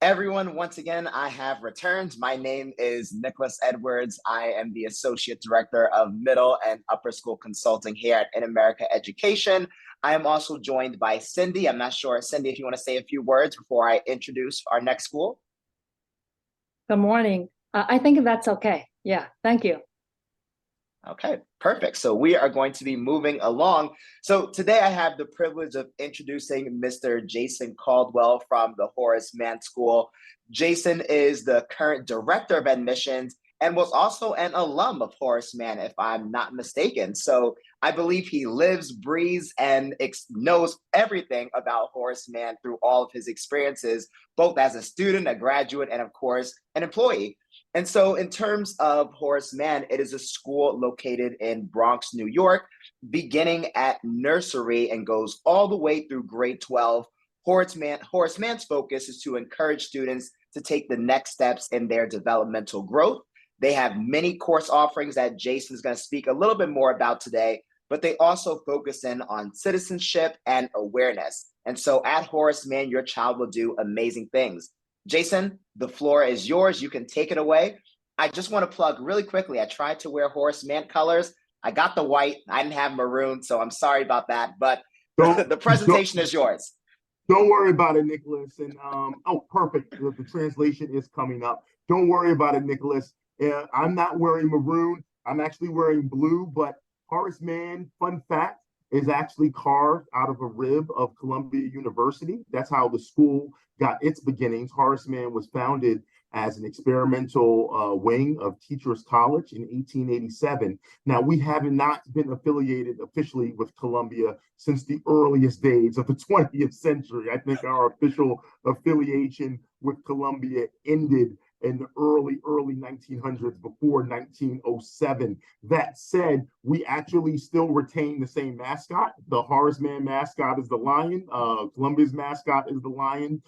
Everyone, once again, I have returned. My name is Nicholas Edwards. I am the Associate Director of Middle and Upper School Consulting here at InAmerica Education. I am also joined by Cindy. I'm not sure, Cindy, if you want to say a few words before I introduce our next school. Good morning. I think that's okay. Yeah, thank you. Okay, perfect. So we are going to be moving along. So today I have the privilege of introducing Mr. Jason Caldwell from the Horace Mann School. Jason is the current director of admissions and was also an alum of Horace Mann, if I'm not mistaken. So I believe he lives, breathes, and knows everything about Horace Mann through all of his experiences, both as a student, a graduate, and of course, an employee. And so in terms of Horace Mann, it is a school located in Bronx, New York, beginning at nursery and goes all the way through grade 12. Horace Mann's focus is to encourage students to take the next steps in their developmental growth. They have many course offerings that Jason's going to speak a little bit more about today, but they also focus in on citizenship and awareness. And so at Horace Mann, your child will do amazing things. Jason, the floor is yours. You can take it away. I just want to plug really quickly. I tried to wear Horace Mann colors. I got the white. I didn't have maroon, so I'm sorry about that. But the presentation is yours. Don't worry about it, Nicholas. And oh, perfect. The translation is coming up. Don't worry about it, Nicholas. I'm not wearing maroon. I'm actually wearing blue. But Horace Mann, fun fact, is actually carved out of a rib of Columbia University. That's how the school got its beginnings. Horace Mann was founded as an experimental wing of Teachers College in 1887. Now, we have not been affiliated officially with Columbia since the earliest days of the 20th century. I think our official affiliation with Columbia ended in the early 1900s, before 1907. That said, we actually still retain the same mascot. The Horace Mann mascot is the lion. Columbia's mascot is the lion.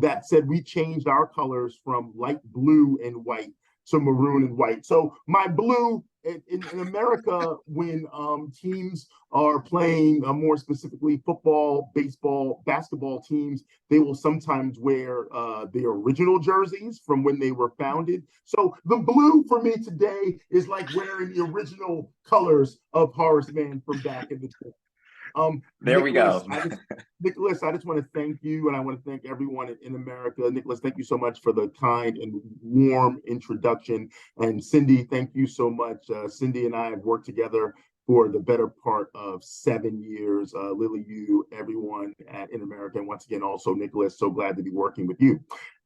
That said, we changed our colors from light blue and white to maroon and white. So my blue in America, when teams are playing more specifically football, baseball, basketball teams, they will sometimes wear their original jerseys from when they were founded. So the blue for me today is like wearing the original colors of Horace Mann from back in the day. There Nicholas, we go. Nicholas, I just want to thank you, and I want to thank everyone in America. Nicholas, thank you so much for the kind and warm introduction. And Cindy, thank you so much. Cindy and I have worked together for the better part of 7 years. Lily, you, everyone at InAmerica, and once again, also Nicholas, so glad to be working with you.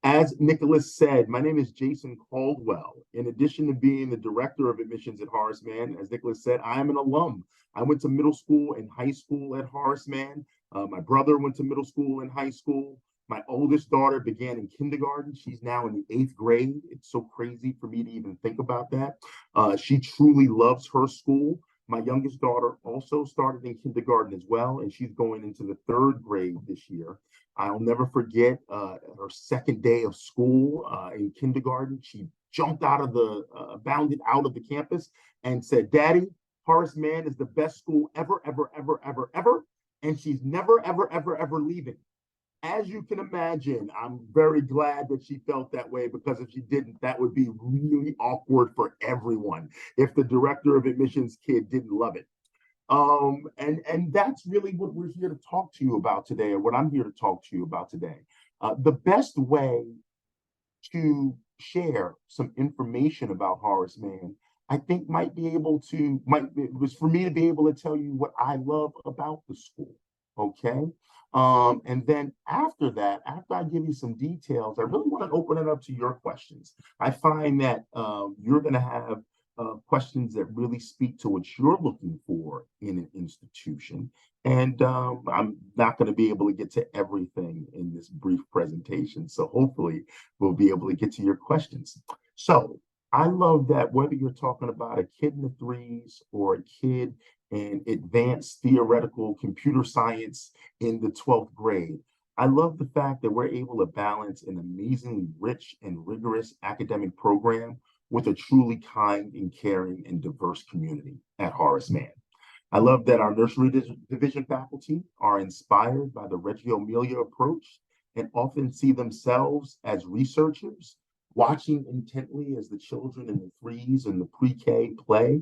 As Nicholas said, my name is Jason Caldwell. In addition to being the director of admissions at Horace Mann, as Nicholas said, I am an alum. I went to middle school and high school at Horace Mann. My brother went to middle school and high school. My oldest daughter began in kindergarten. She's now in the 8th grade. It's so crazy for me to even think about that. She truly loves her school. My youngest daughter also started in kindergarten as well, and she's going into the 3rd grade this year. I'll never forget her second day of school in kindergarten. She jumped out of bounded out of the campus and said, "Daddy, Horace Mann is the best school ever, ever, ever, ever, ever." And she's never, ever, ever, ever leaving. As you can imagine, I'm very glad that she felt that way, because if she didn't, that would be really awkward for everyone if the director of admissions kid didn't love it. And that's really what we're here to talk to you about today, or what I'm here to talk to you about today. The best way to share some information about Horace Mann, I think was for me to be able to tell you what I love about the school. Okay. And then after that, after I give you some details, I really want to open it up to your questions. I find that you're going to have questions that really speak to what you're looking for in an institution. And I'm not going to be able to get to everything in this brief presentation. So hopefully we'll be able to get to your questions. So I love that whether you're talking about a kid in the 3s or a kid in advanced theoretical computer science in the 12th grade, I love the fact that we're able to balance an amazingly rich and rigorous academic program with a truly kind and caring and diverse community at Horace Mann. I love that our nursery division faculty are inspired by the Reggio Emilia approach and often see themselves as researchers, watching intently as the children in the threes and the pre-K play.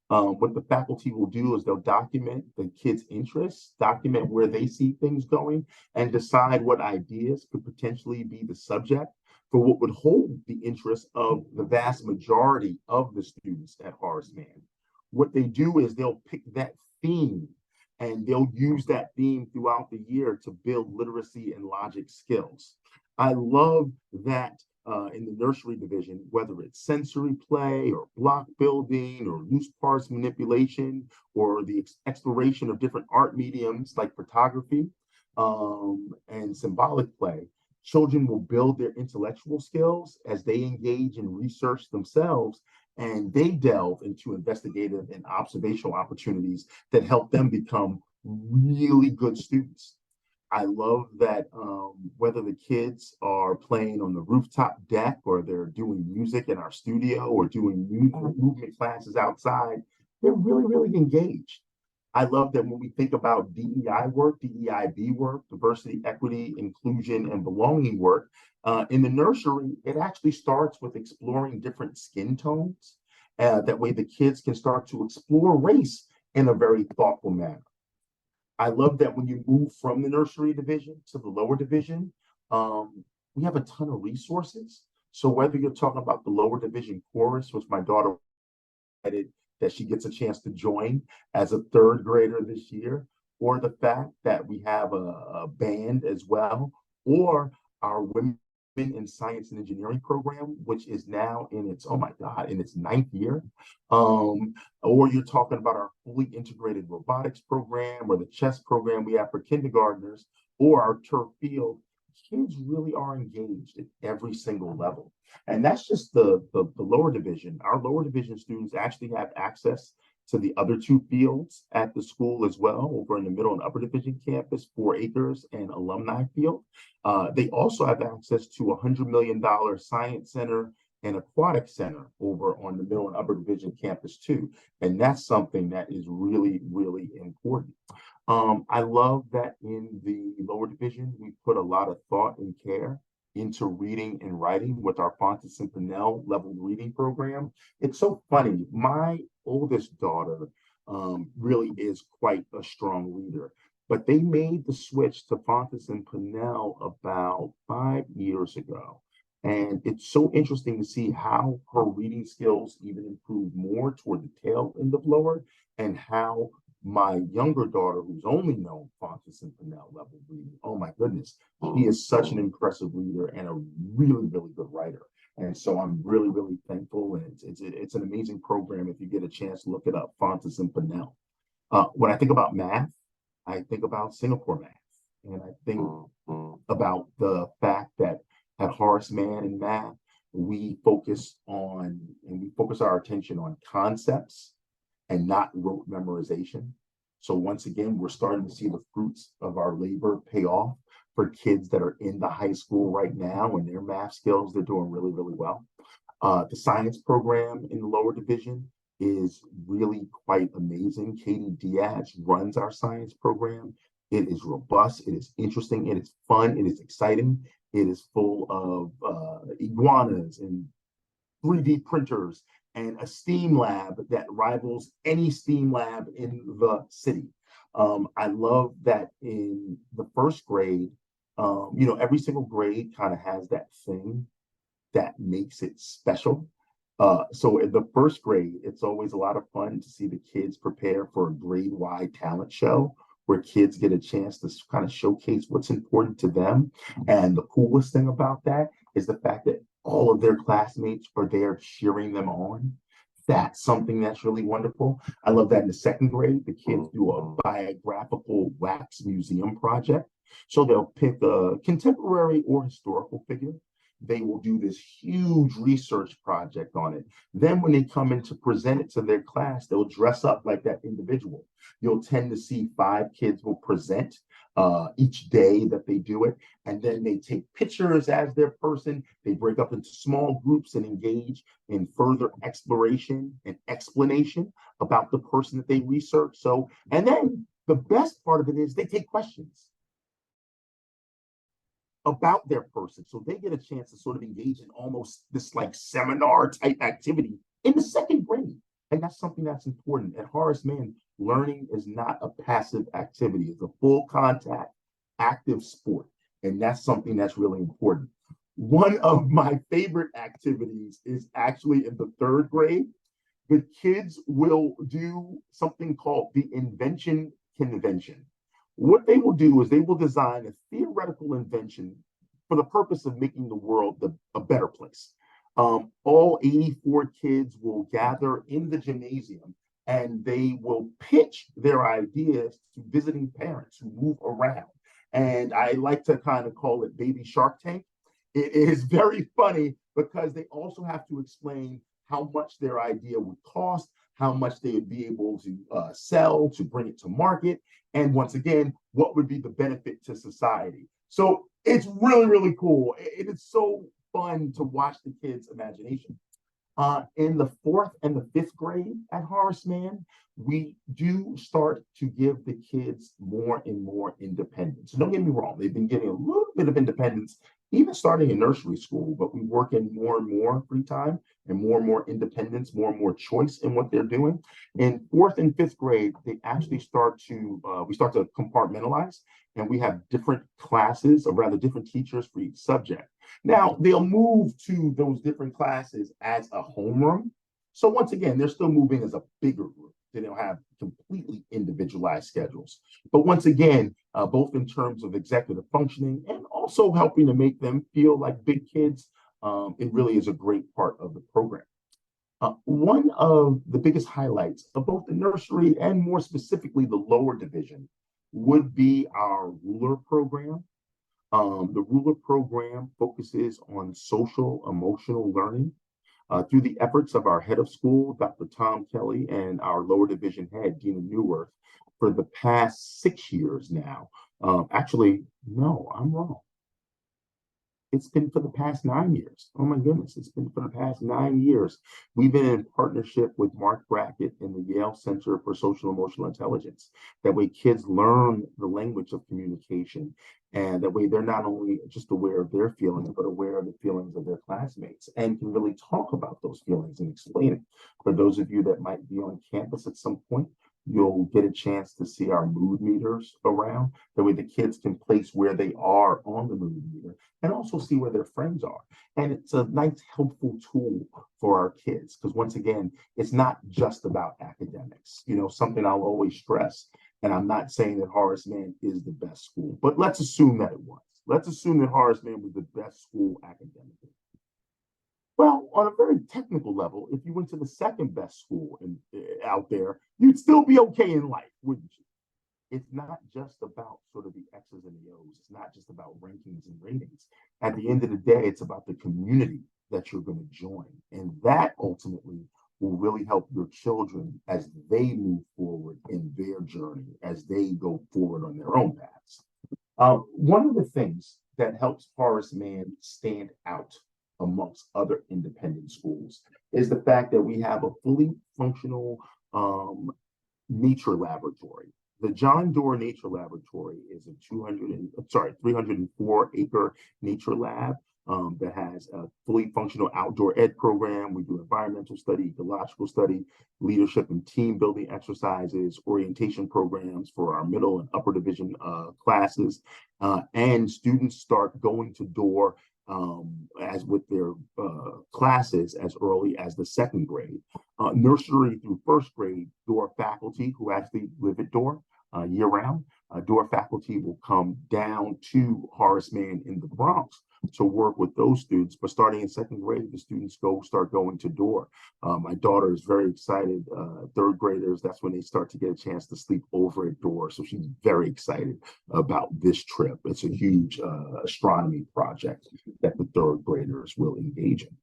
What the faculty will do is they'll document the kids' interests, document where they see things going, and decide what ideas could potentially be the subject for what would hold the interest of the vast majority of the students at Horace Mann. What they do is they'll pick that theme and they'll use that theme throughout the year to build literacy and logic skills. I love that in the nursery division, whether it's sensory play or block building or loose parts manipulation or the exploration of different art mediums like photography and symbolic play, children will build their intellectual skills as they engage in research themselves, and they delve into investigative and observational opportunities that help them become really good students. I love that whether the kids are playing on the rooftop deck or they're doing music in our studio or doing movement classes outside, they're really, really engaged. I love that when we think about DEI work, DEIB work, diversity, equity, inclusion, and belonging work, in the nursery, it actually starts with exploring different skin tones. That way the kids can start to explore race in a very thoughtful manner. I love that when you move from the nursery division to the lower division, we have a ton of resources. So whether you're talking about the lower division chorus, which my daughter decided that she gets a chance to join as a third grader this year, or the fact that we have a band as well, or our Women in Science and Engineering program, which is now in its, oh my God, in its 9th year. Or you're talking about our fully integrated robotics program or the chess program we have for kindergartners, or our turf field. Kids really are engaged at every single level. And that's just the lower division. Our lower division students actually have access to the other two fields at the school as well, over in the middle and upper division campus, 4 acres and alumni field. They also have access to a $100 million science center and aquatic center over on the middle and upper division campus too. And that's something that is really, really important. I love that in the lower division, we put a lot of thought and care into reading and writing with our Fontes and Pinnell level reading program. It's so funny. My oldest daughter really is quite a strong reader, but they made the switch to Fontes and Pinnell about 5 years ago. And it's so interesting to see how her reading skills even improved more toward the tail end of lower, and how my younger daughter, who's only known Fontes and Pinnell level reading, oh my goodness, she is such an impressive reader and a really, really good writer. And so I'm really, really thankful. And it's an amazing program. If you get a chance, look it up, Fontes and Pinnell. When I think about math, I think about Singapore math. And I think about the fact that at Horace Mann in math, we focus our attention on concepts and not rote memorization. So once again, we're starting to see the fruits of our labor pay off for kids that are in the high school right now, and their math skills, they're doing really, really well. The science program in the lower division is really quite amazing. Katie Diaz runs our science program. It is robust, it is interesting, it is fun, it is exciting. It is full of iguanas and 3D printers and a STEAM lab that rivals any STEAM lab in the city. I love that in the first grade, every single grade kind of has that thing that makes it special. So in the first grade, it's always a lot of fun to see the kids prepare for a grade-wide talent show where kids get a chance to kind of showcase what's important to them. And the coolest thing about that is the fact that all of their classmates are there cheering them on. That's something that's really wonderful. I love that in the second grade, the kids do a biographical wax museum project. So they'll pick a contemporary or historical figure. They will do this huge research project on it. Then when they come in to present it to their class, they'll dress up like that individual. You'll tend to see 5 kids will present each day that they do it. And then they take pictures as their person. They break up into small groups and engage in further exploration and explanation about the person that they research. And then the best part of it is they take questions. about their person. So they get a chance to sort of engage in almost this like seminar type activity in the second grade. And that's something that's important. At Horace Mann, learning is not a passive activity. It's a full contact, active sport. And that's something that's really important. One of my favorite activities is actually in the third grade. The kids will do something called the invention convention. What they will do is they will design a theoretical invention for the purpose of making the world a better place. All 84 kids will gather in the gymnasium and they will pitch their ideas to visiting parents who move around. And I like to kind of call it Baby Shark Tank. It is very funny because they also have to explain how much their idea would cost, how much they would be able to sell, to bring it to market, and once again, what would be the benefit to society. So it's really, really cool. It is so fun to watch the kids' imagination. In the fourth and the fifth grade at Horace Mann, we do start to give the kids more and more independence. Don't get me wrong, they've been getting a little bit of independence, even starting in nursery school, but we work in more and more free time and more independence, more and more choice in what they're doing. In fourth and fifth grade, they actually we start to compartmentalize, and we have different classes, or rather different teachers for each subject. Now, they'll move to those different classes as a homeroom. So once again, they're still moving as a bigger group. They don't have completely individualized schedules. But once again, both in terms of executive functioning and also helping to make them feel like big kids, it really is a great part of the program. One of the biggest highlights of both the nursery and more specifically the lower division would be our ruler program. The ruler program focuses on social emotional learning through the efforts of our head of school, Dr. Tom Kelly, and our lower division head, Dina Neuwirth, for the past 6 years now. Actually, no, I'm wrong. It's been for the past 9 years. Oh my goodness, it's been for the past 9 years. We've been in partnership with Mark Brackett and the Yale Center for Social Emotional Intelligence. That way kids learn the language of communication. And that way they're not only just aware of their feelings, but aware of the feelings of their classmates and can really talk about those feelings and explain it. For those of you that might be on campus at some point, you'll get a chance to see our mood meters around. That way the kids can place where they are on the mood meter and also see where their friends are. And it's a nice, helpful tool for our kids. Because once again, it's not just about academics. You know, something I'll always stress, and I'm not saying that Horace Mann is the best school, but let's assume that it was. Let's assume that Horace Mann was the best school academically. Well, on a very technical level, if you went to the second best school out there, you'd still be okay in life, wouldn't you? It's not just about sort of the X's and the O's. It's not just about rankings and ratings. At the end of the day, it's about the community that you're going to join. And that ultimately will really help your children as they move forward in their journey, as they go forward on their own paths. One of the things that helps Horace Mann stand out amongst other independent schools is the fact that we have a fully functional nature laboratory. The John Doerr Nature Laboratory is a 304-acre nature lab that has a fully functional outdoor ed program. We do environmental study, ecological study, leadership and team building exercises, orientation programs for our middle and upper division classes, and students start going to door as with their classes as early as the second grade. Nursery through first grade, door faculty who actually live at door year-round. Door faculty will come down to Horace Mann in the Bronx to work with those students. But starting in second grade, the students start going to door. My daughter is very excited. Third graders, that's when they start to get a chance to sleep over at door. So she's very excited about this trip. It's a huge astronomy project that the third graders will engage in.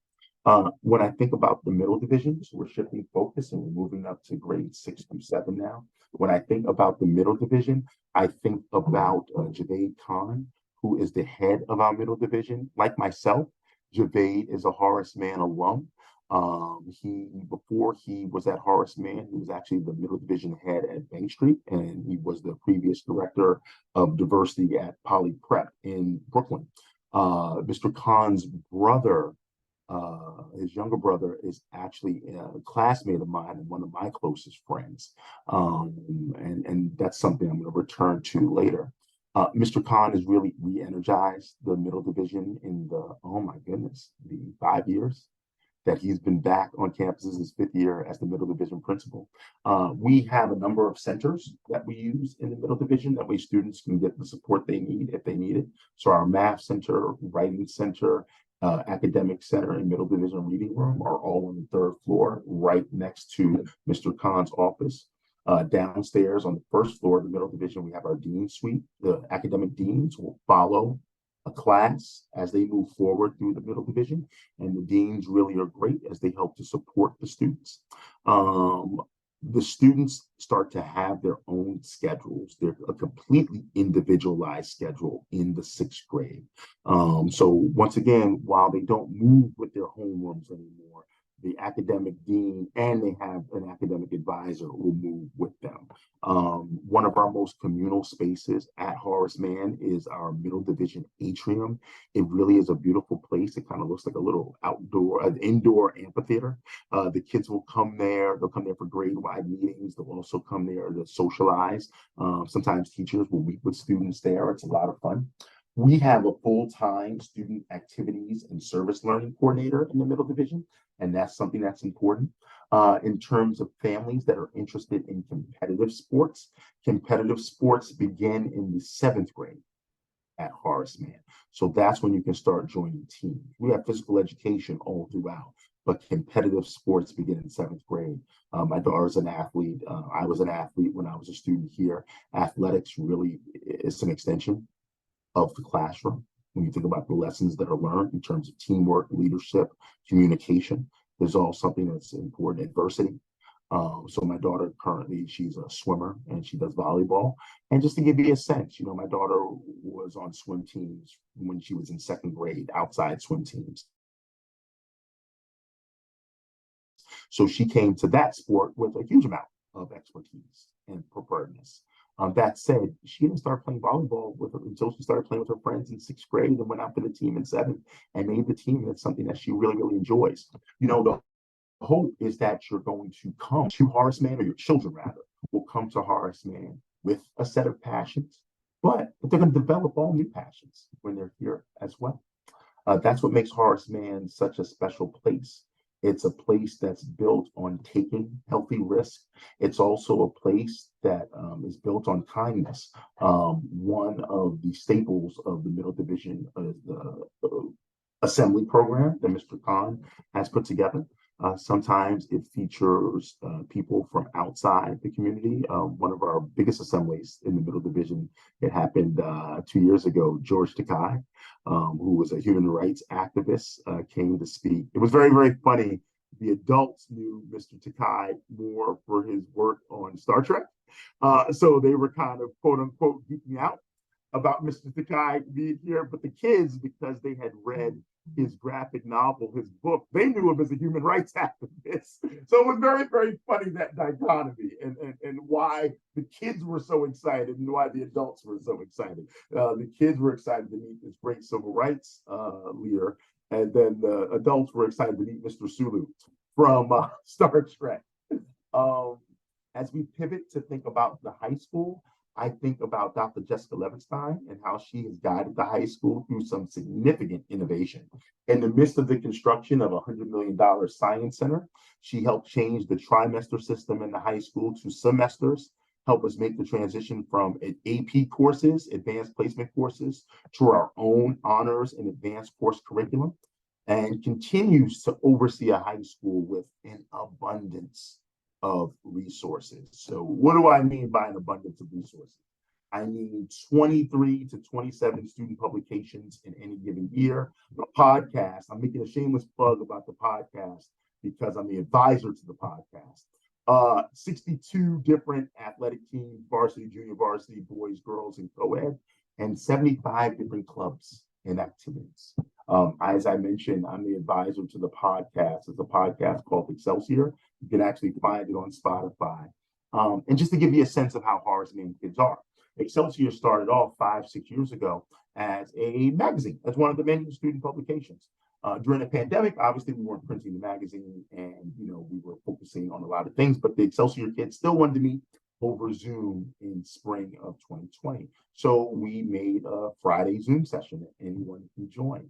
When I think about the middle divisions, we're shifting focus and we're moving up to grades 6 through 7 now. When I think about the middle division, I think about Javed Khan, who is the head of our middle division. Like myself, Javed is a Horace Mann alum. Before he was at Horace Mann, he was actually the middle division head at Bank Street, and he was the previous director of diversity at Poly Prep in Brooklyn. Mr. Khan's brother, his younger brother, is actually a classmate of mine and one of my closest friends. And that's something I'm going to return to later. Mr. Khan has really re-energized the middle division in the, oh my goodness, the 5 years that he's been back on campus. This is his 5th year as the middle division principal. We have a number of centers that we use in the middle division. That way students can get the support they need if they need it. So our math center, writing center, academic center, and middle division reading room are all on the 3rd floor, right next to Mr. Khan's office. Downstairs on the 1st floor of the middle division, we have our dean suite. The academic deans will follow a class as they move forward through the middle division, and the deans really are great as they help to support the students. The students start to have their own schedules. They're a completely individualized schedule in the 6th grade. So once again, while they don't move with their homerooms anymore, the academic dean and they have an academic advisor will move with them. One of our most communal spaces at Horace Mann is our middle division atrium. It really is a beautiful place. It kind of looks like a little indoor amphitheater. The kids will come there. They'll come there for grade-wide meetings. They'll also come there to socialize. Sometimes teachers will meet with students there. It's a lot of fun. We have a full-time student activities and service learning coordinator in the middle division, and that's something that's important. In terms of families that are interested in competitive sports begin in the 7th grade at Horace Mann. So that's when you can start joining teams. We have physical education all throughout, but competitive sports begin in 7th grade. My daughter's an athlete. I was an athlete when I was a student here. Athletics really is an extension of the classroom. When you think about the lessons that are learned in terms of teamwork, leadership, communication, there's all something that's important. Adversity. So my daughter currently, she's a swimmer and she does volleyball. And just to give you a sense, my daughter was on swim teams when she was in 2nd grade, outside swim teams. So she came to that sport with a huge amount of expertise and preparedness. That said, she didn't start playing volleyball until she started playing with her friends in 6th grade and went out to the team in 7th and made the team. And it's something that she really, really enjoys. The hope is that you're going to come to Horace Mann, or your children rather, will come to Horace Mann with a set of passions, but they're going to develop all new passions when they're here as well. That's what makes Horace Mann such a special place. It's a place that's built on taking healthy risks. It's also a place that is built on kindness. One of the staples of the middle division is the assembly program that Mr. Khan has put together. Sometimes it features people from outside the community. One of our biggest assemblies in the middle division, it happened 2 years ago. George Takai, who was a human rights activist, came to speak. It was very, very funny. The adults knew Mr. Takai more for his work on Star Trek. So they were kind of, quote unquote, geeking out about Mr. Takai being here. But the kids, because they had read his graphic novel, his book, they knew him as a human rights activist. So it was very, very funny, that dichotomy, and why the kids were so excited and why the adults were so excited. The kids were excited to meet this great civil rights leader, and then the adults were excited to meet Mr. Sulu from Star Trek. As we pivot to think about the high school, I think about Dr. Jessica Levenstein and how she has guided the high school through some significant innovation. In the midst of the construction of a $100 million science center, she helped change the trimester system in the high school to semesters, help us make the transition from AP courses, advanced placement courses, to our own honors and advanced course curriculum, and continues to oversee a high school with an abundance of resources. So what do I mean by an abundance of resources? I mean 23 to 27 student publications in any given year. The podcast, I'm making a shameless plug about the podcast because I'm the advisor to the podcast. 62 different athletic teams, varsity, junior varsity, boys, girls, and co-ed, and 75 different clubs and activities. As I mentioned, I'm the advisor to the podcast. It's a podcast called Excelsior. You can actually find it on Spotify. And just to give you a sense of how Horace Mann kids are, Excelsior started off 5-6 years ago as a magazine, as one of the many student publications. During the pandemic, obviously we weren't printing the magazine, and we were focusing on a lot of things, but the Excelsior kids still wanted to meet over Zoom in spring of 2020. So we made a Friday Zoom session that anyone can join.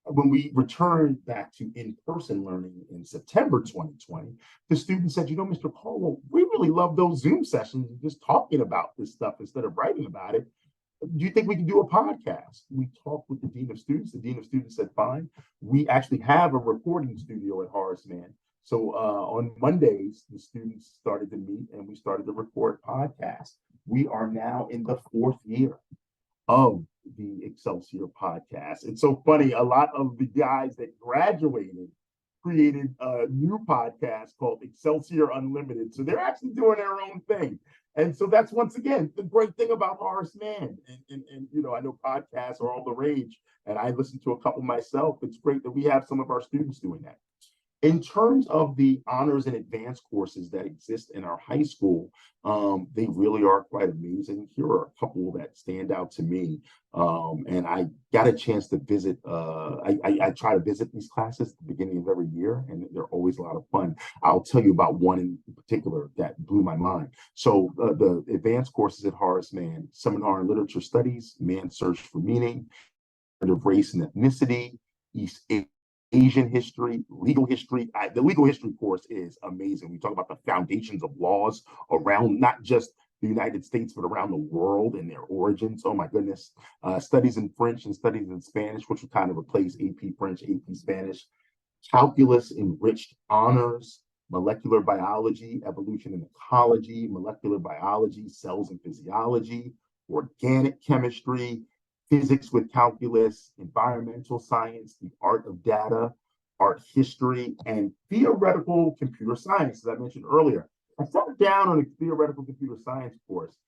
When we returned back to in-person learning in September 2020, the students said, Mr. Caldwell, we really love those Zoom sessions, just talking about this stuff instead of writing about it. Do you think we can do a podcast? We talked with the Dean of Students. The Dean of Students said, fine. We actually have a recording studio at Horace Mann. So on Mondays, the students started to meet and we started to record podcasts. We are now in the 4th year of the Excelsior podcast. It's so funny. A lot of the guys that graduated created a new podcast called Excelsior Unlimited. So they're actually doing their own thing. And so that's, once again, the great thing about Horace Mann. And I know podcasts are all the rage, and I listen to a couple myself. It's great that we have some of our students doing that. In terms of the honors and advanced courses that exist in our high school, they really are quite amazing. Here are a couple that stand out to me. And I got a chance to visit, I try to visit these classes at the beginning of every year, and they're always a lot of fun. I'll tell you about one in particular that blew my mind. So the advanced courses at Horace Mann: Seminar in Literature Studies, Man's Search for Meaning, of Race and Ethnicity, East Asian history, legal history. The legal history course is amazing. We talk about the foundations of laws around not just the United States, but around the world and their origins. Oh my goodness. Studies in French and studies in Spanish, which would kind of replace AP French, AP Spanish. Calculus enriched honors, molecular biology, evolution and ecology, molecular biology, cells and physiology, organic chemistry, physics with calculus, environmental science, the art of data, art history, and theoretical computer science, as I mentioned earlier. I sat down on a theoretical computer science course,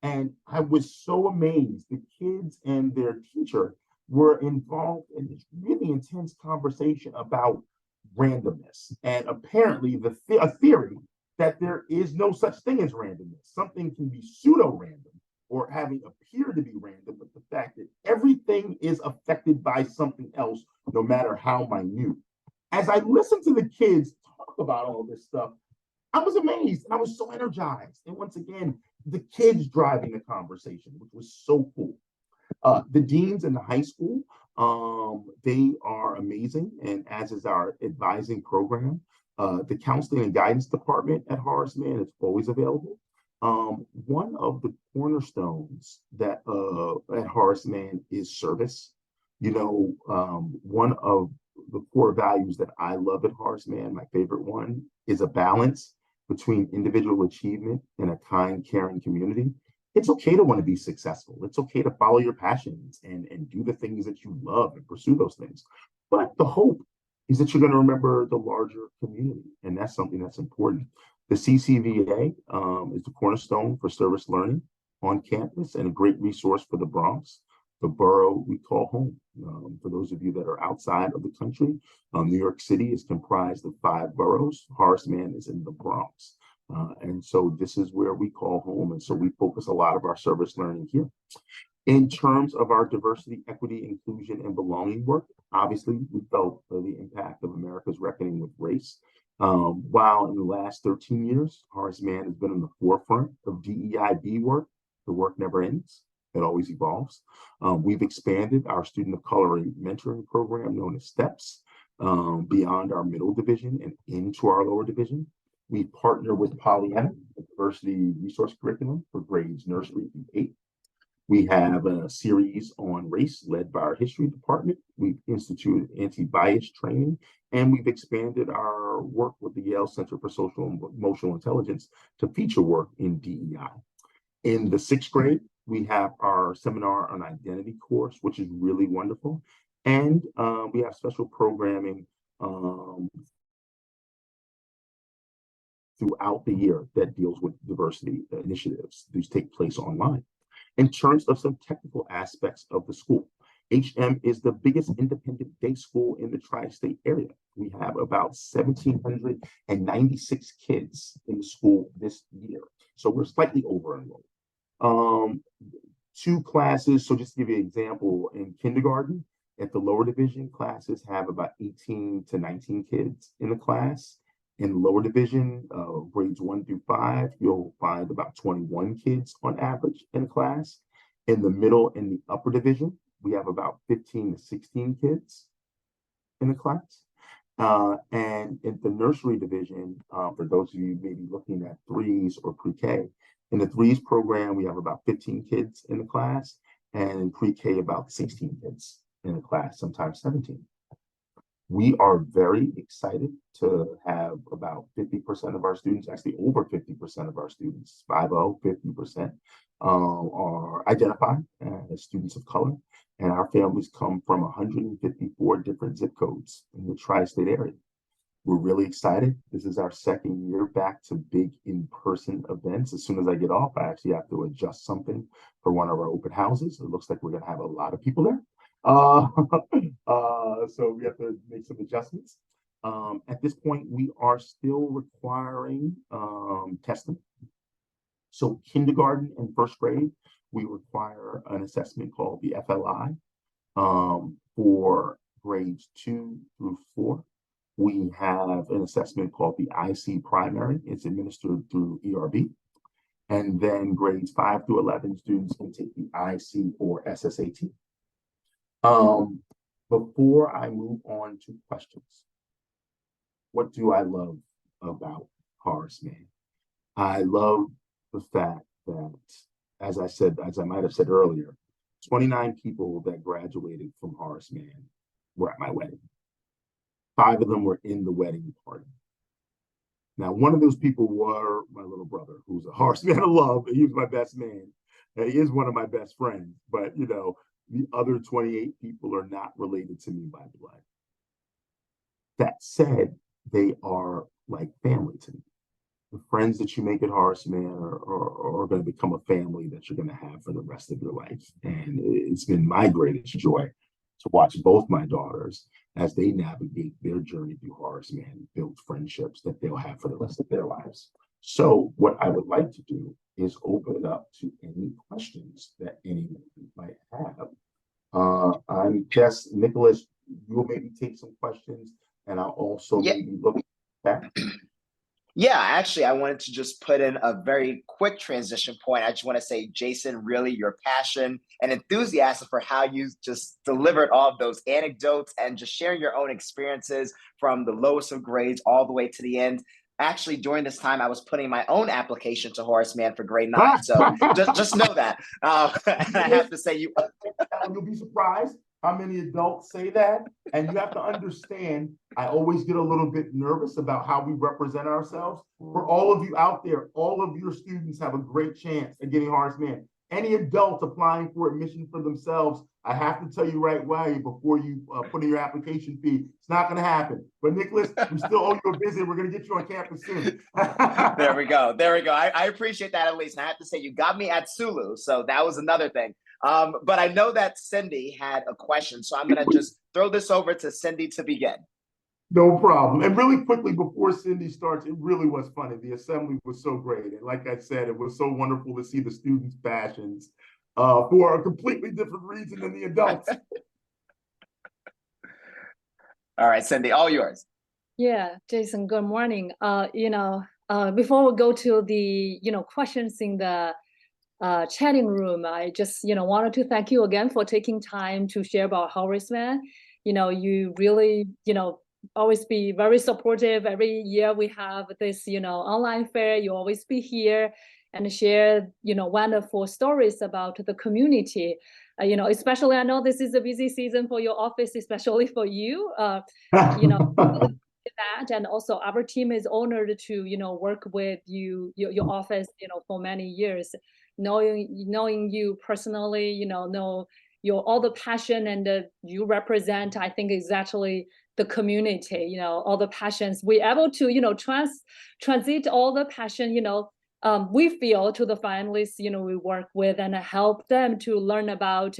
and I was so amazed. The kids and their teacher were involved in this really intense conversation about randomness, and apparently a theory that there is no such thing as randomness. Something can be pseudo-random or having appear to be random, but the fact that everything is affected by something else, no matter how minute. As I listened to the kids talk about all this stuff, I was amazed and I was so energized. And once again, the kids driving the conversation, which was so cool. The deans in the high school, they are amazing, and as is our advising program. The counseling and guidance department at Horace Mann is always available. One of the cornerstones that at Horace Mann is service. One of the core values that I love at Horace Mann, my favorite one, is a balance between individual achievement and a kind, caring community. It's okay to want to be successful. It's okay to follow your passions and do the things that you love and pursue those things. But the hope is that you're going to remember the larger community, and that's something that's important. The CCVA is the cornerstone for service learning on campus and a great resource for the Bronx, the borough we call home. For those of you that are outside of the country, New York City is comprised of 5 boroughs. Horace Mann is in the Bronx. And so this is where we call home. And so we focus a lot of our service learning here. In terms of our diversity, equity, inclusion, and belonging work, obviously we felt the impact of America's reckoning with race. While in the last 13 years, Horace Mann has been on the forefront of DEIB work. The work never ends. It always evolves. We've expanded our student of color mentoring program known as STEPS beyond our middle division and into our lower division. We partner with Pollyanna, a diversity resource curriculum for grades nursery through 8. We have a series on race led by our history department. We've instituted anti-bias training, and we've expanded our work with the Yale Center for Social and Emotional Intelligence to feature work in DEI. In the 6th grade, we have our seminar on identity course, which is really wonderful. And we have special programming throughout the year that deals with diversity initiatives. These take place online. In terms of some technical aspects of the school, HM is the biggest independent day school in the tri-state area. We have about 1,796 kids in the school this year. So we're slightly over enrolled. 2 classes. So just to give you an example, in kindergarten, at the lower division, classes have about 18 to 19 kids in the class. In the lower division, grades 1 through 5, you'll find about 21 kids on average in class. In the middle and the upper division, we have about 15 to 16 kids in the class. And in the nursery division, for those of you maybe looking at 3s or pre-K, in the 3s program, we have about 15 kids in the class, and in pre-K, about 16 kids in the class, sometimes 17. We are very excited to have about 50% of our students, actually over 50% of our students, 50%, are identified as students of color. And our families come from 154 different zip codes in the tri-state area. We're really excited. This is our 2nd year back to big in-person events. As soon as I get off, I actually have to adjust something for one of our open houses. It looks like we're going to have a lot of people there. So we have to make some adjustments. At this point, we are still requiring testing. So kindergarten and 1st grade, we require an assessment called the FLI. For grades 2 through 4, we have an assessment called the IC primary. It's administered through ERB. And then grades 5 through 11, students can take the IC or SSAT. Before I move on to questions, what do I love about Horace Mann? I love the fact that, as I might have said earlier, 29 people that graduated from Horace Mann were at my wedding. 5 of them were in the wedding party. Now, one of those people were my little brother, who's a Horace Mann of love. He was my best man. He is one of my best friends, but you know, the other 28 people are not related to me by blood. That said, they are like family to me. The friends that you make at Horace Mann are going to become a family that you're going to have for the rest of your life. And it's been my greatest joy to watch both my daughters as they navigate their journey through Horace Mann and build friendships that they'll have for the rest of their lives. So what I would like to do is open it up to any questions that anyone might have. I guess, Nicholas, you'll maybe take some questions, and I'll also maybe look back. Yeah, actually, I wanted to just put in a very quick transition point. I just want to say, Jason, really your passion and enthusiasm for how you just delivered all of those anecdotes and just sharing your own experiences from the lowest of grades all the way to the end. Actually, during this time, I was putting my own application to Horace Mann for grade 9. So just know that. And I have to say, you'll be surprised how many adults say that. And you have to understand, I always get a little bit nervous about how we represent ourselves. For all of you out there, all of your students have a great chance at getting Horace Mann. Any adults applying for admission for themselves, I have to tell you right away before you put in your application fee, it's not going to happen. But Nicholas, we still owe you a visit. We're going to get you on campus soon. There we go. There we go. I appreciate that, at least. And I have to say, you got me at Sulu. So that was another thing. But I know that Cindy had a question. So I'm going to just throw this over to Cindy to begin. No problem. And really quickly, before Cindy starts, it really was funny. The assembly was so great. And like I said, it was so wonderful to see the students' passions for a completely different reason than the adults. All right, Cindy, all yours. Yeah, Jason, good morning. Before we go to the, questions in the chatting room, I just, wanted to thank you again for taking time to share about Horace Mann. You really, always be very supportive. Every year we have this, online fair, you always be here and share, wonderful stories about the community. Especially I know this is a busy season for your office, especially for you, that, and also our team is honored to, work with your office, for many years, knowing you personally, know all the passion and you represent, I think, exactly the community, all the passions we're able to, transit all the passion, we feel to the families, we work with and help them to learn about,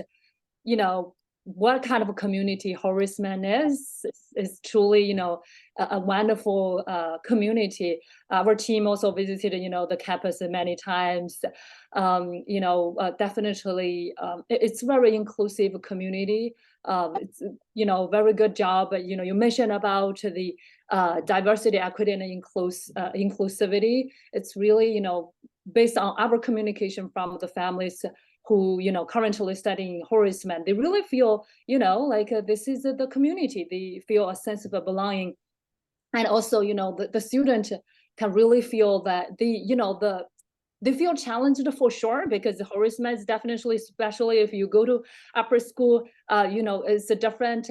what kind of a community Horace Mann is truly, you know, a wonderful community. Our team also visited, you know, the campus many times. You know, definitely, it's very inclusive community. It's, you know, very good job. You know, you mentioned about the diversity, equity, and inclusivity. It's really, you know, based on our communication from the families who, you know, currently studying Horace Mann, they really feel, you know, like this is the community. They feel a sense of belonging. And also, you know, the student can really feel that you know, they feel challenged for sure, because the Horace Mann is definitely, especially if you go to upper school, you know, it's a different,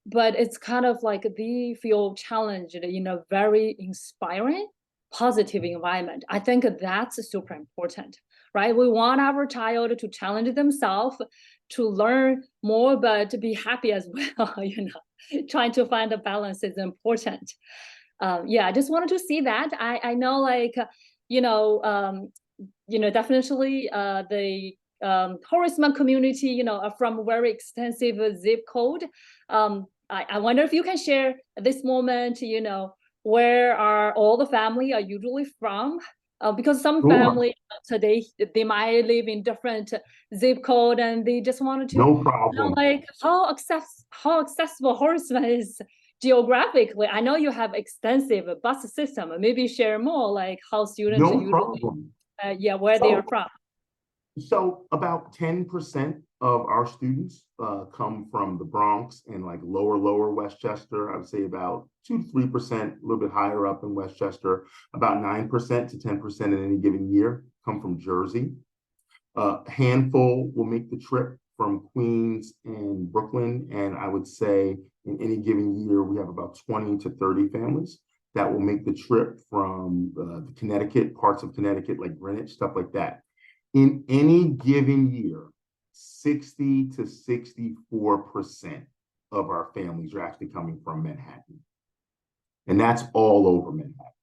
but it's kind of like they feel challenged in a very inspiring, positive environment. I think that's super important, right? We want our child to challenge themselves, to learn more, but to be happy as well, you know, trying to find a balance is important. Yeah, I just wanted to see that. I know, like, you know, definitely the Horace Mann community, you know, are from very extensive zip code. I wonder if you can share this moment, you know, where are all the family are usually from? Because some family today, they might live in different zip code, and they just wanted to No problem. know, like, how accessible Horace Mann is geographically. I know you have extensive bus system. Maybe share more, like how students No usually, problem. yeah, where they are from. So about 10% of our students come from the Bronx and like lower Westchester. I would say about 2 to 3%, a little bit higher up in Westchester. About 9% to 10% in any given year come from Jersey. A handful will make the trip from Queens and Brooklyn. And I would say in any given year, we have about 20 to 30 families that will make the trip from the Connecticut, parts of Connecticut, like Greenwich, stuff like that. In any given year, 60 to 64% of our families are actually coming from Manhattan. And that's all over Manhattan.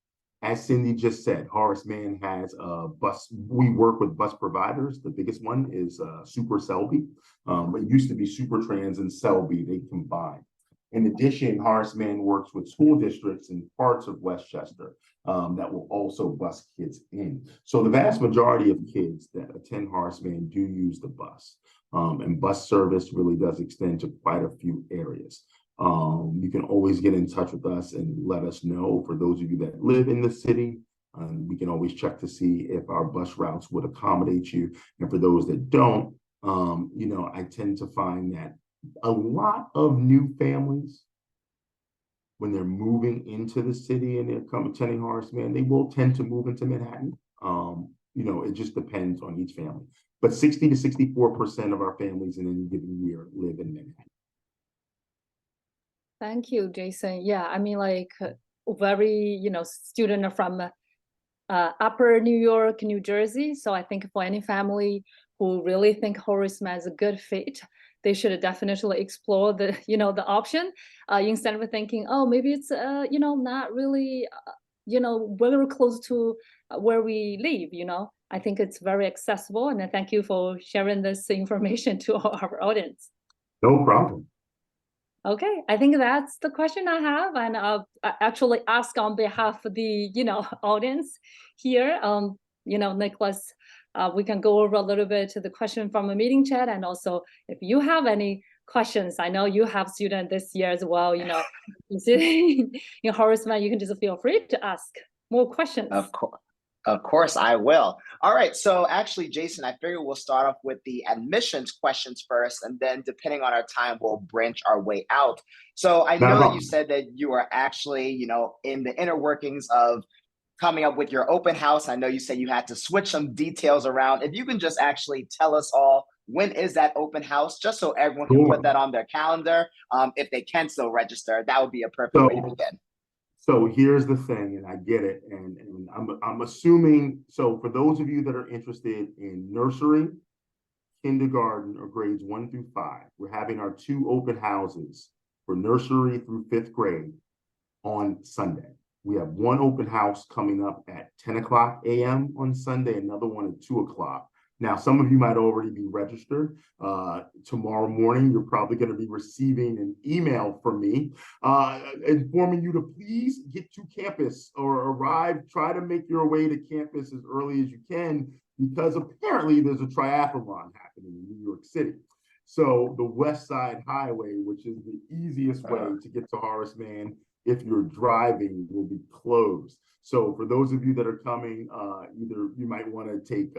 As Cindy just said, Horace Mann has a bus. We work with bus providers. The biggest one is Super Selby. It used to be Supertrans and Selby. They combined. In addition, Horace Mann works with school districts in parts of Westchester that will also bus kids in. So the vast majority of kids that attend Horace Mann do use the bus. And bus service really does extend to quite a few areas. You can always get in touch with us and let us know. For those of you that live in the city, we can always check to see if our bus routes would accommodate you. And for those that don't, you know, I tend to find that a lot of new families, when they're moving into the city and they're attending Horace Mann, they will tend to move into Manhattan. You know, it just depends on each family. But 60 to 64% of our families in any given year live in Manhattan. Thank you, Jason. Yeah, I mean, like, very, you know, student from upper New York, New Jersey. So I think for any family who really think Horace Mann is a good fit, they should definitely explore the, you know, the option instead of thinking, oh, maybe it's, you know, not really, you know, very close to where we live, you know. I think it's very accessible. And thank you for sharing this information to our audience. No problem. Okay, I think that's the question I have, and I'll actually ask on behalf of the, you know, audience here. You know, Nicholas, we can go over a little bit to the question from a meeting chat, and also if you have any questions, I know you have students this year as well. You know, in Horace Mann, you can just feel free to ask more questions. Of course, I will. All right. So actually, Jason, I figure we'll start off with the admissions questions first, and then depending on our time, we'll branch our way out. So I know that you said that you are actually, you know, in the inner workings of coming up with your open house. I know you said you had to switch some details around. If you can just actually tell us all, when is that open house, just so everyone can put that on their calendar. If they can still register, that would be a perfect way to begin. So here's the thing, and I get it, and I'm assuming, so for those of you that are interested in nursery, kindergarten, or grades 1 through 5, we're having our 2 open houses for nursery through 5th grade on Sunday. We have one open house coming up at 10 o'clock a.m. on Sunday, another one at 2 o'clock. Now, some of you might already be registered. Tomorrow morning, you're probably going to be receiving an email from me informing you to please get to campus or arrive. Try to make your way to campus as early as you can, because apparently there's a triathlon happening in New York City. So the West Side Highway, which is the easiest way to get to Horace Mann if you're driving, will be closed. So for those of you that are coming, either you might want to take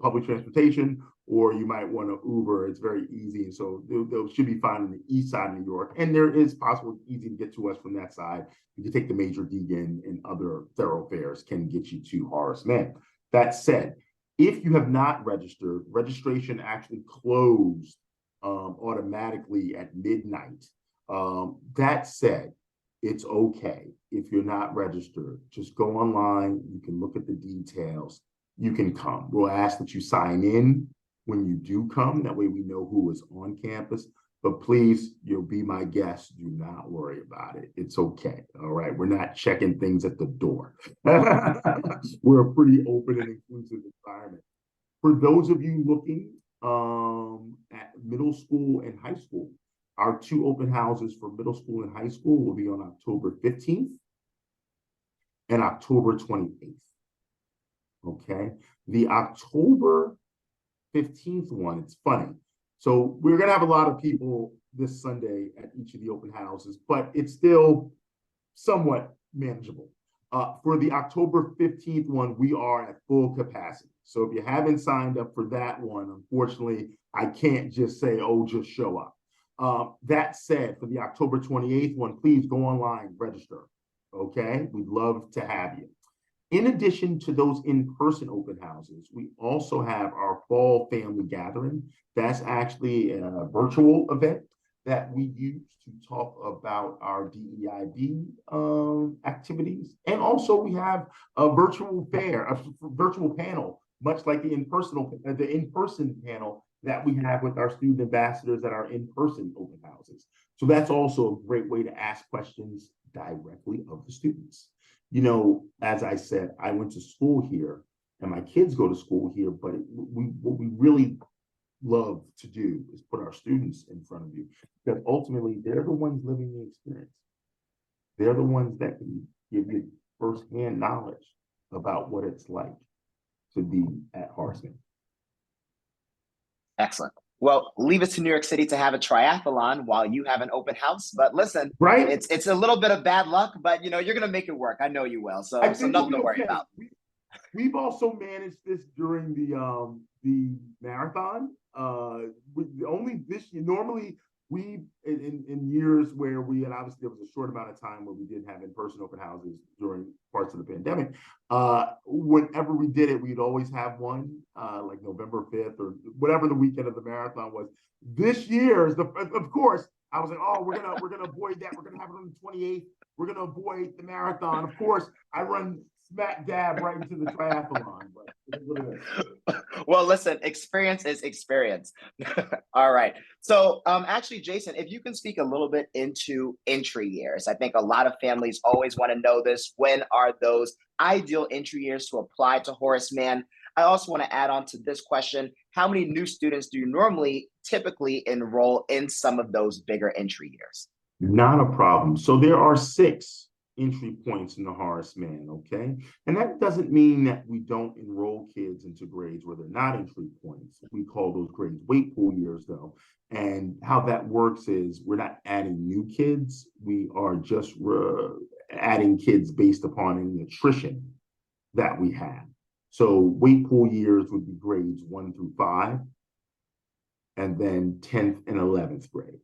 public transportation or you might want to Uber. It's very easy. And so they should be fine on the east side of New York. And there is possible easy to get to us from that side. You can take the Major Deegan and other thoroughfares can get you to Horace Mann. That said, if you have not registered, registration actually closed automatically at midnight. That said, it's okay if you're not registered. Just go online. You can look at the details. You can come. We'll ask that you sign in when you do come. That way we know who is on campus. But please, you'll be my guest. Do not worry about it. It's okay. All right. We're not checking things at the door. We're a pretty open and inclusive environment. For those of you looking at middle school and high school, our two open houses for middle school and high school will be on October 15th and October 28th. Okay. The October 15th one, it's funny. So we're going to have a lot of people this Sunday at each of the open houses, but it's still somewhat manageable. For the October 15th one, we are at full capacity. So if you haven't signed up for that one, unfortunately, I can't just say, oh, just show up. That said, for the October 28th one, please go online, register. Okay, we'd love to have you. In addition to those in-person open houses, we also have our fall family gathering. That's actually a virtual event that we use to talk about our DEIB activities. And also we have a virtual fair, a virtual panel, much like the in-person panel that we have with our student ambassadors at our in-person open houses. So that's also a great way to ask questions directly of the students. You know, as I said, I went to school here and my kids go to school here, but what we really love to do is put our students in front of you, because ultimately they're the ones living the experience. They're the ones that can give you firsthand knowledge about what it's like to be at Horace Mann. Excellent. Well, leave us to New York City to have a triathlon while you have an open house. But listen, right? It's a little bit of bad luck, but you know, you're going to make it work. I know you will. So nothing to worry about. We've also managed this during the marathon. Only this year, normally we in years where we had, obviously there was a short amount of time where we did have in-person open houses during parts of the pandemic. Whenever we did it, we'd always have one like November 5th or whatever the weekend of the marathon was. This year is of course I was like, oh, we're gonna avoid that. We're gonna have it on the 28th. We're gonna avoid the marathon. Of course, I run smack dab right into the triathlon. But it is what it is. Well, listen, experience is experience. All right. So actually, Jason, if you can speak a little bit into entry years. I think a lot of families always want to know this. When are those ideal entry years to apply to Horace Mann? I also want to add on to this question. How many new students do you typically enroll in some of those bigger entry years? Not a problem. So there are 6 entry points in the Horace Mann, okay? And that doesn't mean that we don't enroll kids into grades where they're not entry points. We call those grades wait pool years, though. And how that works is we're not adding new kids. We are just adding kids based upon any attrition that we have. So wait pool years would be grades 1 through 5, and then 10th and 11th grade,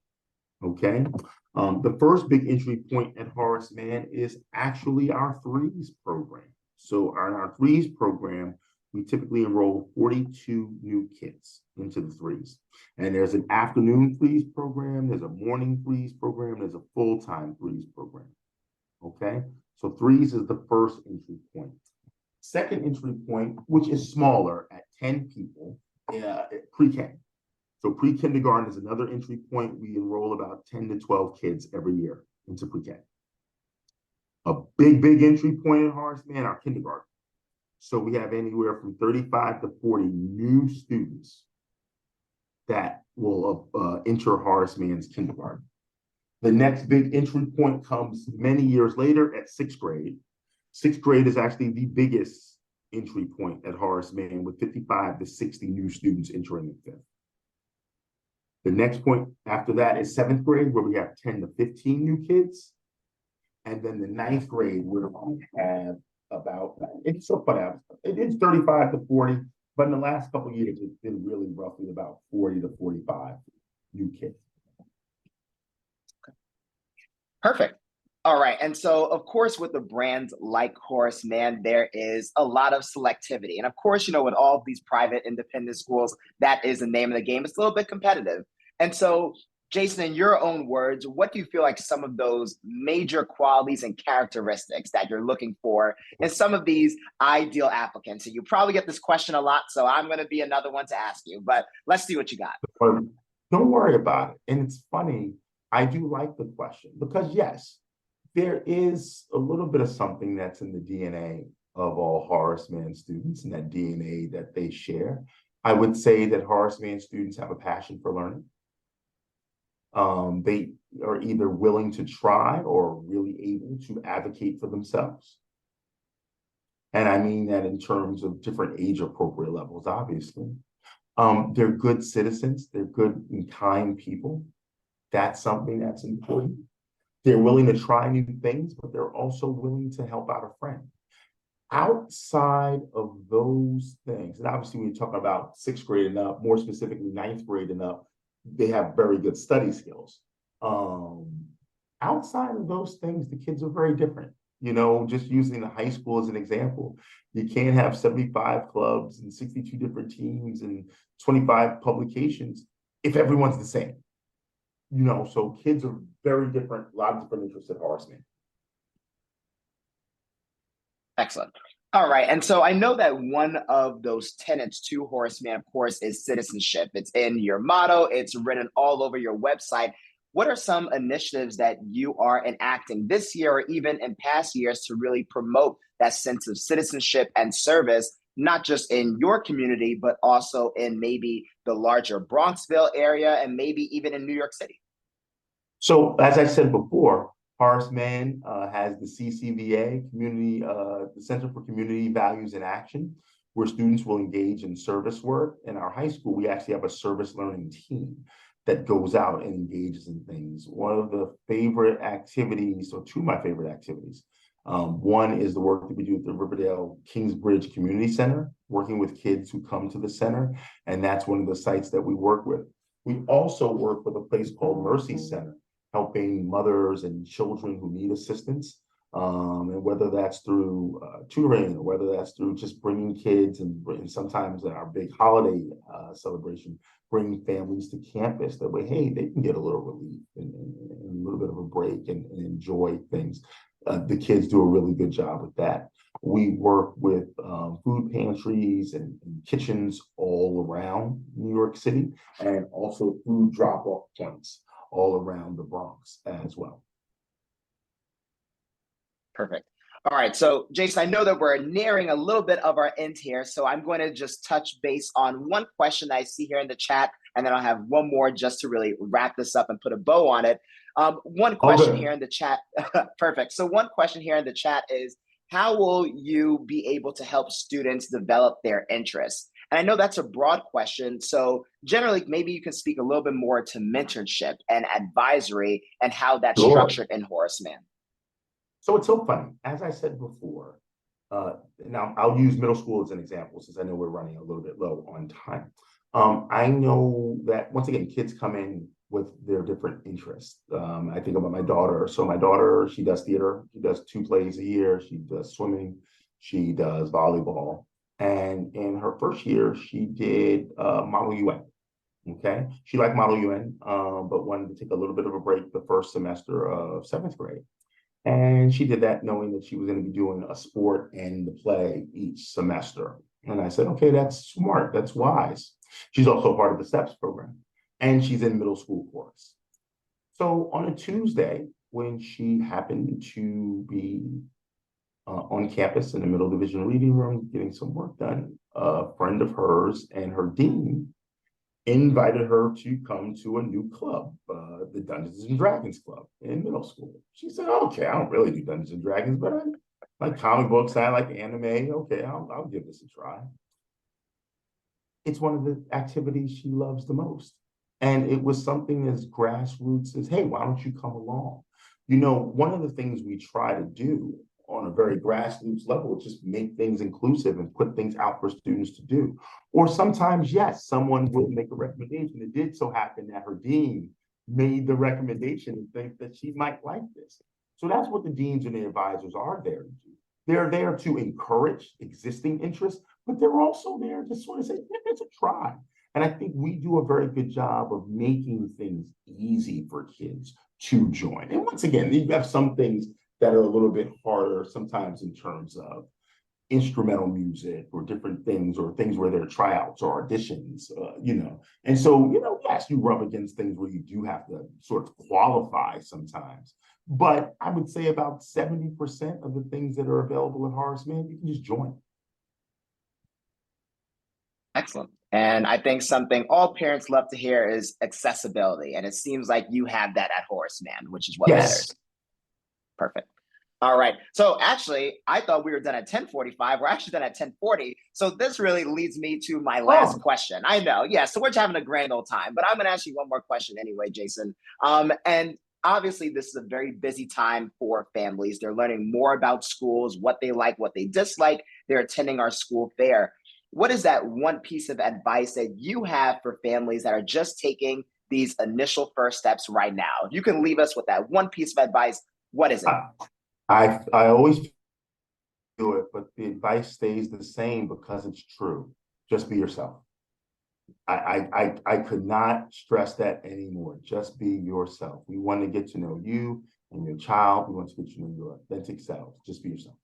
okay? The first big entry point at Horace Mann is actually our threes program. So in our threes program, we typically enroll 42 new kids into the threes. And there's an afternoon threes program, there's a morning threes program, there's a full-time threes program, okay? So threes is the first entry point. Second entry point, which is smaller at 10 people, pre-K. So pre-kindergarten is another entry point. We enroll about 10 to 12 kids every year into pre-K. A big entry point in Horace Mann, our kindergarten. So we have anywhere from 35 to 40 new students that will enter Horace Mann's kindergarten. The next big entry point comes many years later at 6th grade. 6th grade is actually the biggest entry point at Horace Mann, with 55 to 60 new students entering in 5th. The next point after that is 7th grade, where we have 10 to 15 new kids. And then the 9th grade, where we have about, it's so funny, it is 35 to 40, but in the last couple of years, it's been really roughly about 40 to 45 new kids. Perfect. All right. And so, of course, with the brands like Horace Mann, there is a lot of selectivity. And of course, with all of these private independent schools, that is the name of the game. It's a little bit competitive. And so, Jason, in your own words, what do you feel like some of those major qualities and characteristics that you're looking for in some of these ideal applicants? And you probably get this question a lot, so I'm going to be another one to ask you, but let's see what you got. Don't worry about it. And it's funny, I do like the question because, yes, there is a little bit of something that's in the DNA of all Horace Mann students and that DNA that they share. I would say that Horace Mann students have a passion for learning. They are either willing to try or really able to advocate for themselves. And I mean that in terms of different age appropriate levels, obviously. They're good citizens. They're good and kind people. That's something that's important. They're willing to try new things, but they're also willing to help out a friend. Outside of those things, and obviously when you're talking about 6th grade and up, more specifically 9th grade and up, they have very good study skills. Outside of those things, the kids are very different. Just using the high school as an example, you can't have 75 clubs and 62 different teams and 25 publications if everyone's the same. So kids are very different, a lot of different interests at Horace Mann. Excellent. All right. And so I know that one of those tenets to Horace Mann, of course, is citizenship. It's in your motto. It's written all over your website. What are some initiatives that you are enacting this year or even in past years to really promote that sense of citizenship and service, not just in your community, but also in maybe the larger Bronxville area and maybe even in New York City? So as I said before, Horace Mann has the CCVA, the Center for Community Values and Action, where students will engage in service work. In our high school, we actually have a service learning team that goes out and engages in things. One of the favorite activities, or two of my favorite activities, one is the work that we do at the Riverdale Kingsbridge Community Center, working with kids who come to the center, and that's one of the sites that we work with. We also work with a place called Mercy Center, helping mothers and children who need assistance, and whether that's through tutoring or whether that's through just bringing kids and sometimes in our big holiday celebration, bringing families to campus. That way, hey, they can get a little relief and a little bit of a break and enjoy things. The kids do a really good job with that. We work with food pantries and kitchens all around New York City, and also food drop-off points all around the Bronx as well. Perfect. All right. So, Jason, I know that we're nearing a little bit of our end here, so I'm going to just touch base on one question that I see here in the chat, and then I'll have one more just to really wrap this up and put a bow on it. One question here in the chat. Perfect. So one question here in the chat is, how will you be able to help students develop their interests? And I know that's a broad question. So generally, maybe you can speak a little bit more to mentorship and advisory and how that's structured in Horace Mann. So it's so funny. As I said before, now I'll use middle school as an example, since I know we're running a little bit low on time. I know that, once again, kids come in with their different interests. I think about my daughter. So my daughter, she does theater. She does 2 plays a year. She does swimming. She does volleyball. And in her first year, she did Model UN. Okay. She liked Model UN, but wanted to take a little bit of a break the first semester of 7th grade. And she did that knowing that she was going to be doing a sport and the play each semester. And I said, okay, that's smart. That's wise. She's also part of the STEPS program, and she's in middle school chorus. So on a Tuesday, when she happened to be on campus in the middle division reading room, getting some work done. A friend of hers and her dean invited her to come to a new club, the Dungeons and Dragons Club in middle school. She said, okay, I don't really do Dungeons and Dragons, but I like comic books, I like anime. Okay, I'll give this a try. It's one of the activities she loves the most. And it was something as grassroots as, hey, why don't you come along? You know, one of the things we try to do on a very grassroots level is just make things inclusive and put things out for students to do. Or sometimes, yes, someone will make a recommendation. It did so happen that her dean made the recommendation and think that she might like this. So that's what the deans and the advisors are there to do. They're there to encourage existing interests, but they're also there to sort of say, it's a try. And I think we do a very good job of making things easy for kids to join. And once again, you have some things that are a little bit harder sometimes in terms of instrumental music or different things, or things where there are tryouts or auditions, you know. And so, you know, yes, you rub against things where you do have to sort of qualify sometimes. But I would say about 70% of the things that are available at Horace Mann, you can just join. Excellent. And I think something all parents love to hear is accessibility. And it seems like you have that at Horace Mann, which is what matters. Perfect. All right. So actually, I thought we were done at 10:45. We're actually done at 10:40. So this really leads me to my last question. I know. Yeah. So we're just having a grand old time, but I'm going to ask you one more question anyway, Jason. And obviously, this is a very busy time for families. They're learning more about schools, what they like, what they dislike. They're attending our school fair. What is that one piece of advice that you have for families that are just taking these initial first steps right now? If you can leave us with that one piece of advice, what is it? I always do it, but the advice stays the same because it's true. Just be yourself. I could not stress that anymore. Just be yourself. We want to get to know you and your child. We want to get to know your authentic selves. Just be yourself.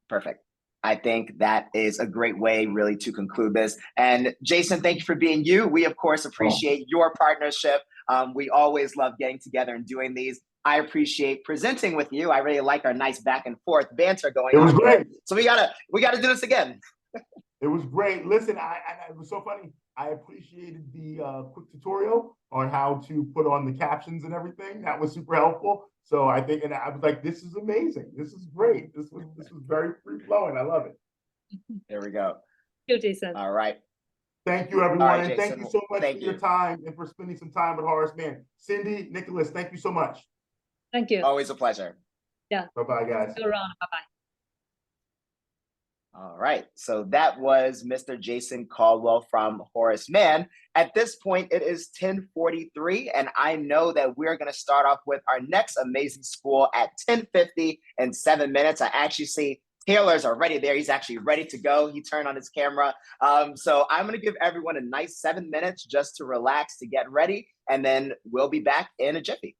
Perfect. I think that is a great way really to conclude this. And Jason, thank you for being you. We, of course, appreciate your partnership. We always love getting together and doing these. I appreciate presenting with you. I really like our nice back and forth banter going on. It was great. So we gotta do this again. It was great. Listen, it was so funny. I appreciated the quick tutorial on how to put on the captions and everything. That was super helpful. So I think, and I was like, this is amazing. This is great. This was very free flowing. I love it. There we go. Thank you, Jason. All right. Thank you, everyone. Right, and thank you so much for your time and for spending some time with Horace Mann. Cindy, Nicholas, thank you so much. Thank you. Always a pleasure. Yeah. Bye-bye, guys. Go around. Bye-bye. All right. So that was Mr. Jason Caldwell from Horace Mann. At this point, it is 10:43, and I know that we're going to start off with our next amazing school at 10:50 in 7 minutes. I actually see Taylor's already there. He's actually ready to go. He turned on his camera. So I'm going to give everyone a nice 7 minutes just to relax, to get ready, and then we'll be back in a jiffy.